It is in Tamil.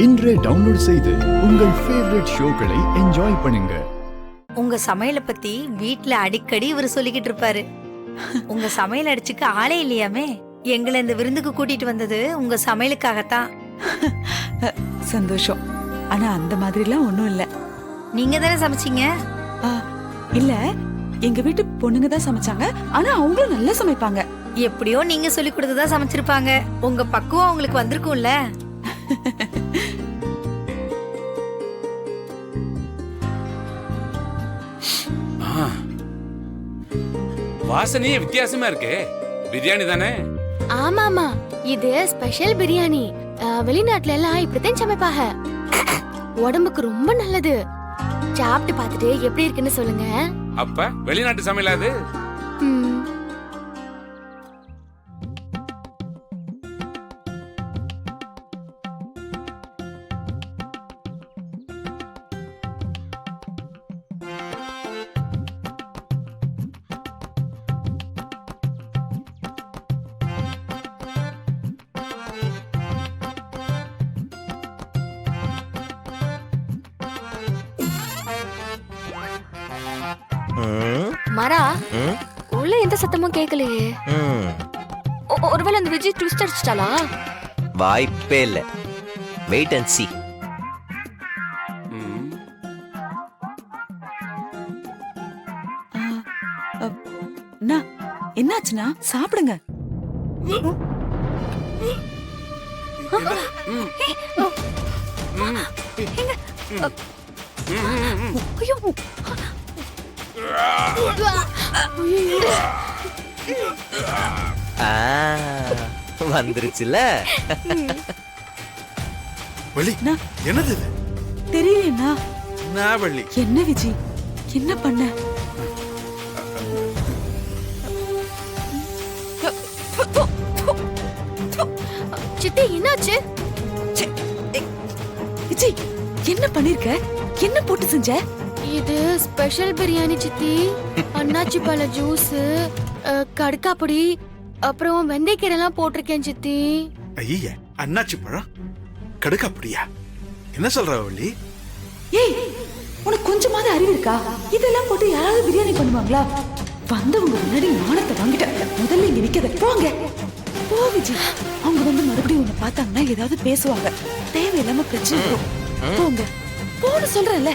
இன்றே டவுன்லோட் செய்து உங்கள் ஃபேவரட் ஷோக்களை என்ஜாய் பண்ணுங்க. உங்க சமையலை பத்தி வீட்ல அடிக்கடி இவர் சொல்லிக்கிட்டு இருப்பாரு. உங்க சமையல் அடிச்சுக்க ஆளே இல்லையாமே. எங்களை இந்த விருந்துக்கு கூட்டிட்டு வந்தது உங்க சமையலுக்காகத்தான். சந்தோஷம். ஆனா அந்த மாதிரிலாம் ஒண்ணும் இல்ல. நீங்க தானே சமைச்சீங்க? இல்ல, எங்க வீட்டு பொண்ணுங்க தான் சமைச்சாங்க. ஆனா அவங்களும் நல்லா சமைப்பாங்க. எப்படியோ நீங்க சொல்லி கொடுத்துதான் சமைச்சிருப்பாங்க. உங்க பக்குவம் அவங்களுக்கு வந்திருக்கும்ல. வாசனையே வித்தியாசமா இருக்கு. பிரியாணி தானே? ஆமாமா, இது ஸ்பெஷல் பிரியாணி. வெளிநாட்டுல எல்லாம் இப்படித்தான் சமைப்பாங்க. உடம்புக்கு ரொம்ப நல்லது. சாப்பிட்டு பார்த்துட்டு எப்படி இருக்குன்னு சொல்லுங்க. அப்ப வெளிநாட்டு சமையல் அது? மரா, உள்ள எந்த சத்தமும் கேட்கலையே. ஒருவேளை அந்த விஜய் ட்விஸ்ட் அடிச்சிட்டாளா? வாய்ப்பே இல்ல. Wait and see. என்னாச்சுன்னா சாப்பிடுங்க. வந்துருச்சுல. வள்ளி, என்னது இது? தெரியலண்ணா. நான் வள்ளி. என்ன விஜி, என்ன பண்ண? சித்தி, என்னாச்சு? விஜி, என்ன பண்ணிருக்க? என்ன போட்டு செஞ்ச? இது ஸ்பெஷல் பிரியாணி சித்தி. அன்னாச்சி பழ ஜூஸ், கடுக்காப்பொடி, அப்புறம் வெந்தயக்கீரை எல்லாம் போட்டிருக்கேன் சித்தி. ஐய, அண்ணாச்சி பழம் கடுக்காப்படியா? என்ன சொல்ற வள்ளி? ஏய், உனக்கு கொஞ்சமாவது அறிவு இருக்கா? இதெல்லாம் போட்டு யாராவது பிரியாணி பண்ணுவாங்களா? வந்தவங்க முன்னாடி மானத்தை வாங்கிட்ட. முதல்ல இங்க நிக்காத, போங்க. போ விஜி. அவங்க வந்து மறுபடியும் உன்னை பார்த்தாங்கன்னா ஏதாவது பேசுவாங்க. தேவையில்லாம பிரச்சனை வரும். போங்க, போன்னு சொல்றேன்ல.